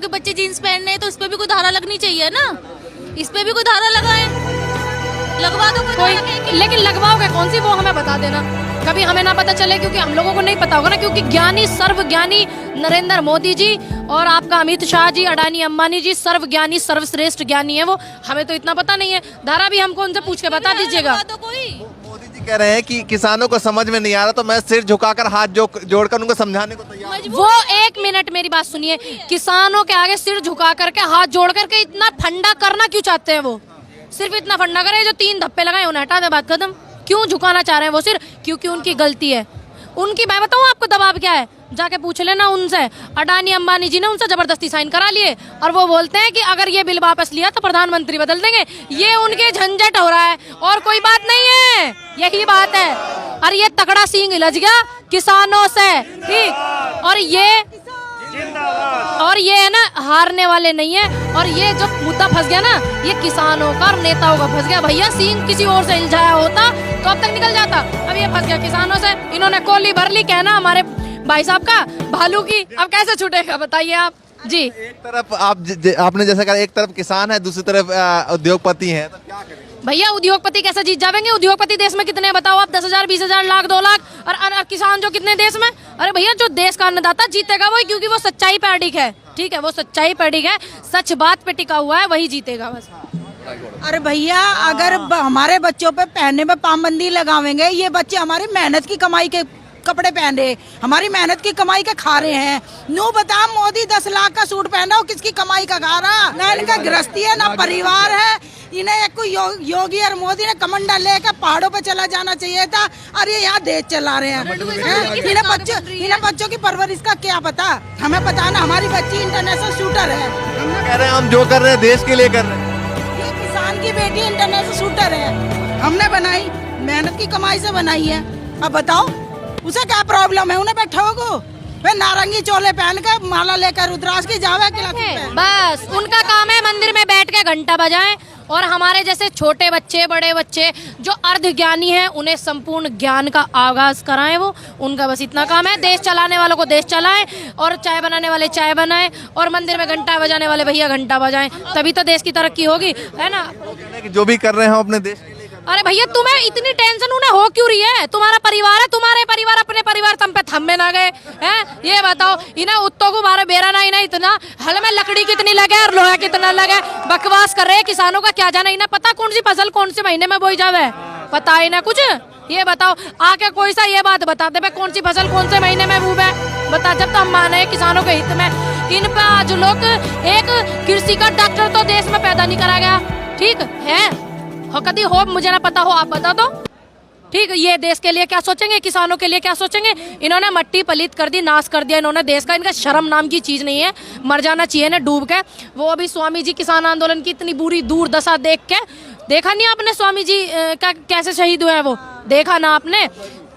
के बच्चे जीन्स पहन रहे हैं तो इस पे भी कोई धारा लगनी चाहिए ना, इस पे भी कोई धारा लगाए, लगवा दो कोई। लेकिन लगवाओगे कौन सी वो हमें बता देना, कभी हमें ना पता चले, क्योंकि हम लोगों को नहीं पता होगा ना, क्योंकि ज्ञानी सर्वज्ञानी नरेंद्र मोदी जी और आपका अमित शाह जी, अडानी अंबानी जी सर्वज्ञानी सर्वश्रेष्ठ ज्ञानी है वो, हमें तो इतना पता नहीं है। धारा भी हमको उनसे पूछ के बता दीजिएगा। तो कोई मोदी जी कह रहे हैं कि किसानों को समझ में नहीं आ रहा तो मैं सिर झुकाकर हाथ जोड़कर उनको समझाने को तैयार हूं। वो एक मिनट मेरी बात सुनिए, किसानों के आगे सिर झुका करके हाथ जोड़ करके इतना फंडा करना क्यों चाहते हैं वो? सिर्फ इतना फंडा करे, जो 3 धप्पे लगाए उन्हें हटा दे, बात खत्म। क्यों झुकाना चाह रहे हैं वो सिर? क्योंकि उनकी गलती है। उनकी, मैं बताऊं आपको दबाव क्या है, जाके पूछ लेना उनसे। अडानी अंबानी जी ने उनसे जबरदस्ती साइन करा लिए और वो बोलते हैं कि अगर ये बिल वापस लिया तो प्रधानमंत्री बदल देंगे। ये उनके झंझट हो रहा है और कोई बात नहीं है, यही बात है। और ये तगड़ा सींग हिलज गया किसानों से, ठीक। और ये है ना, हारने वाले नहीं है। और ये जो मुद्दा फंस गया ना, ये किसानों का और नेताओं का फंस गया। भैया सींग किसी और से हिलझाया होता तो अब तक निकल जाता, अब ये फंस गया किसानों से। इन्होंने कोली भर ली, कहना हमारे भाई साहब का, भालू की। अब कैसे छूटेगा बताइए आप जी। एक तरफ आपने जैसा कहा, एक तरफ किसान है, दूसरी तरफ उद्योगपति हैं, तो क्या करें? भैया उद्योगपति कैसे जीत जाएंगे? उद्योगपति देश में कितने बताओ आप? 10,000, 20,000, लाख, 2 लाख। और किसान जो कितने देश में? अरे भैया जो देश का अन्नदाता जीतेगा वही, क्योंकि वो सच्चाई पे अडिग है, ठीक है, वो सच्चाई पे अडिग है, सच बात पे टिका हुआ है, वही जीतेगा बस। अरे भैया, अगर हमारे बच्चों पे पहनने में पाबंदी लगावेंगे, ये बच्चे हमारी मेहनत की कमाई के कपड़े पहन रहे, हमारी मेहनत की कमाई का खा रहे हैं। नो बता, मोदी 10 लाख का सूट पहना हो, किसकी कमाई का खा रहा? ना इनका गृहस्थी है, ना परिवार है। इन्हें एक कोई योगी और मोदी ने कमंडा लेकर पहाड़ों पे चला जाना चाहिए था, और ये यहाँ देश चला रहे हैं। इन्हें बच्चों की परवरिश का क्या पता? हमें पता है ना, हमारी बच्ची इंटरनेशनल शूटर है। कह रहे हैं हम जो कर रहे हैं देश के लिए कर रहे हैं। ये किसान की बेटी इंटरनेशनल शूटर है, हमने बनाई, मेहनत की कमाई से बनाई है। अब बताओ उसे क्या प्रॉब्लम है? उन्हें बैठो को वे नारंगी चोले पहन कर माला लेकर रुद्राक्ष की जावे बस उनका काम है मंदिर में बैठ के घंटा बजाएं, और हमारे जैसे छोटे बच्चे, बड़े बच्चे जो अर्ध ज्ञानी हैं, उन्हें संपूर्ण ज्ञान का आगाज कराएं। वो उनका बस इतना काम है। देश चलाने वालों को देश चलाएं, और चाय बनाने वाले चाय बनाएं, और मंदिर में घंटा बजाने वाले भैया घंटा बजाएं, तभी तो देश की तरक्की होगी, है ना? जो भी कर रहे हैं हम अपने देश के लिए। अरे भैया तुम्हें इतनी टेंशन उन्हें हो क्यों रही है? तुम्हारा परिवार है, तुम्हारे परिवार अपने परिवार तुम पे थम्बे ना गए हैं? ये बताओ, इन्हें उत्तों को बारे बेरा ना, इन्हें इतना हल में लकड़ी कितनी लगे और लोहा कितना लगे, बकवास कर रहे हैं। किसानों का क्या जाना, इन्हें पता कौन सी फसल कौन से महीने में बोई जावे? पता है ना कुछ? ये बताओ आके कोई सा ये बात बता दे कौन सी फसल कौन से महीने में बूबे, बता। जब तो हम माने किसानों के हित में, इन पे आज लोग एक कृषि का डॉक्टर तो देश में पैदा नहीं करा गया, ठीक है? हो कभी हो, मुझे ना पता हो, आप बता दो, ठीक। ये देश के लिए क्या सोचेंगे, किसानों के लिए क्या सोचेंगे? इन्होंने मट्टी पलीत कर दी, नाश कर दिया इन्होंने देश का। इनका शर्म नाम की चीज नहीं है, मर जाना चाहिए ना डूब के। वो अभी स्वामी जी किसान आंदोलन की इतनी बुरी दुर्दशा देख के, देखा नहीं आपने स्वामी जी का कैसे शहीद हुए हैं? वो देखा ना आपने?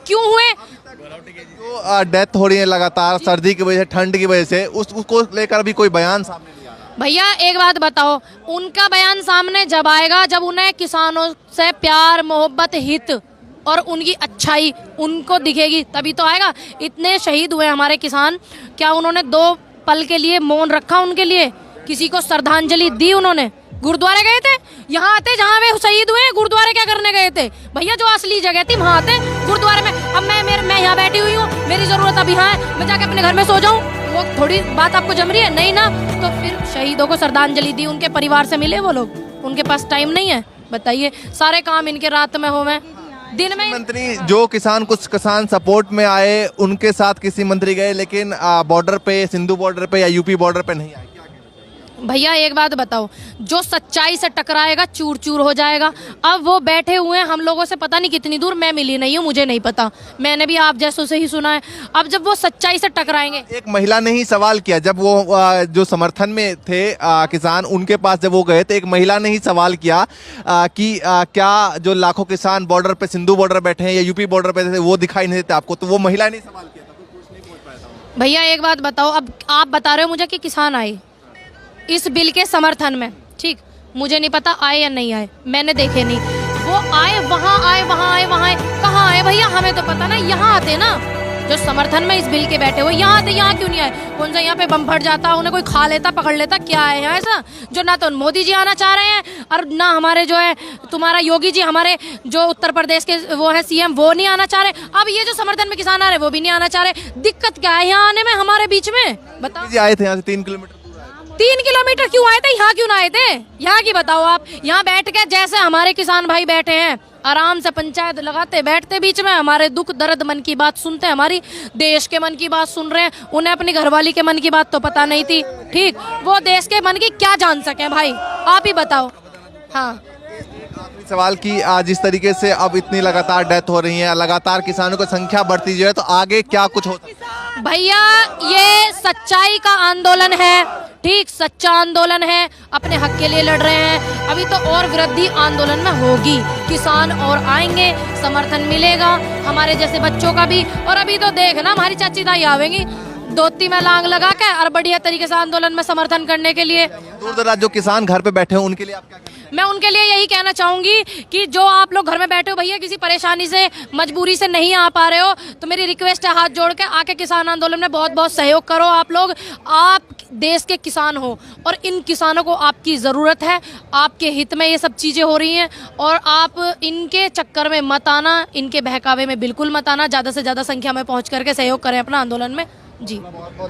क्यों हुए? जो डेथ हो रही है लगातार सर्दी की वजह से, ठंड की वजह से, उसको लेकर अभी कोई बयान सामने नहीं आ रहा। भैया एक बात बताओ, उनका बयान सामने जब आएगा जब उन्हें किसानों से प्यार, मोहब्बत, हित और उनकी अच्छाई उनको दिखेगी, तभी तो आएगा। इतने शहीद हुए हमारे किसान, क्या उन्होंने 2 पल के लिए मौन रखा? उनके लिए किसी को श्रद्धांजलि दी उन्होंने? गुरुद्वारे गए थे? यहाँ आते जहाँ वे शहीद हुए, गुरुद्वारे क्या करने गए थे? भैया जो असली जगह थी वहाँ आते गुरुद्वारे में। अब मैं यहाँ बैठी हुई हूँ, मेरी जरूरत अभी यहाँ है, मैं जाके अपने घर में सो जाऊँ, वो थोड़ी बात आपको जम रही है? नहीं ना। तो फिर शहीदों को श्रद्धांजलि दी, उनके परिवार से मिले वो लोग, उनके पास टाइम नहीं है? बताइए, सारे काम इनके रात में हो, दिन में। मंत्री जो कुछ किसान सपोर्ट में आए, उनके साथ किसी मंत्री गए, लेकिन बॉर्डर पे, सिंधु बॉर्डर पे या यूपी बॉर्डर पे नहीं आए। भैया एक बात बताओ, जो सच्चाई से टकराएगा चूर चूर हो जाएगा। अब वो बैठे हुए हैं हम लोगों से पता नहीं कितनी दूर, मैं मिली नहीं हूँ, मुझे नहीं पता, मैंने भी आप जैसों से ही सुना है। अब जब वो सच्चाई से टकराएंगे, एक महिला ने ही सवाल किया, जब वो जो समर्थन में थे किसान, उनके पास जब वो गए तो एक महिला ने ही सवाल किया कि क्या जो लाखों किसान बॉर्डर पे, सिंधु बॉर्डर बैठे हैं या यूपी बॉर्डर पे थे, वो दिखाई नहीं देते आपको? तो वो महिला ने सवाल किया था, कोई कुछ नहीं पहुंच पाया था। भैया एक बात बताओ, अब आप बता रहे हो मुझे कि किसान आए इस बिल के समर्थन में, ठीक, मुझे नहीं पता आए या नहीं आए, मैंने देखे नहीं। वो आए, वहाँ आए, वहाँ आए, वहाँ आए, कहाँ आए भैया? हमें तो पता ना, यहाँ आते ना, जो समर्थन में इस बिल के बैठे हुए यहाँ थे, यहाँ क्यों नहीं आए? कौन सा यहाँ पे बम फट जाता, उन्हें कोई खा लेता, पकड़ लेता, क्या है यहाँ ऐसा? जो ना तो मोदी जी आना चाह रहे हैं और ना हमारे जो है तुम्हारा योगी जी, हमारे जो उत्तर प्रदेश के वो है सीएम, वो नहीं आना चाह रहे। अब ये जो समर्थन में किसान आ रहे वो भी नहीं आना चाह रहे। दिक्कत क्या है यहाँ आने में हमारे बीच में, बताओ। जी आए थे यहाँ से 3 किलोमीटर 3 किलोमीटर क्यों आए थे? यहाँ क्यों ना आए थे? यहाँ की बताओ आप। यहाँ बैठ के जैसे हमारे किसान भाई बैठे हैं, आराम से पंचायत लगाते बैठते, बीच में हमारे दुख दर्द मन की बात सुनते, हमारी देश के मन की बात सुन रहे हैं। उन्हें अपनी घरवाली के मन की बात तो पता नहीं थी, ठीक, वो देश के मन की क्या जान सके भाई, आप ही बताओ। हाँ, सवाल की जिस तरीके से अब इतनी लगातार डेथ हो रही है, लगातार किसानों की संख्या बढ़ती जो है, तो आगे क्या कुछ हो सकता है? भैया ये सच्चाई का आंदोलन है, ठीक, सच्चा आंदोलन है, अपने हक के लिए लड़ रहे हैं। अभी तो और वृद्धि आंदोलन में होगी, किसान और आएंगे, समर्थन मिलेगा हमारे जैसे बच्चों का भी। और अभी तो देखना हमारी चाची ताई आवेंगी धोती में लांग लगा के और बढ़िया तरीके से आंदोलन में समर्थन करने के लिए। दूर दराज जो किसान घर पे बैठे हैं उनके लिए आप क्या कहेंगे? मैं उनके लिए यही कहना चाहूंगी कि जो आप लोग घर में बैठे हो भैया, किसी परेशानी से मजबूरी से नहीं आ पा रहे हो, तो मेरी रिक्वेस्ट है हाथ जोड़ के आके किसान आंदोलन में बहुत बहुत सहयोग करो। आप लोग, आप देश के किसान हो और इन किसानों को आपकी ज़रूरत है, आपके हित में ये सब चीज़ें हो रही हैं और आप इनके चक्कर में मत आना, इनके बहकावे में बिल्कुल मत आना। ज़्यादा से ज़्यादा संख्या में पहुँच करके सहयोग करें अपना आंदोलन में। जी।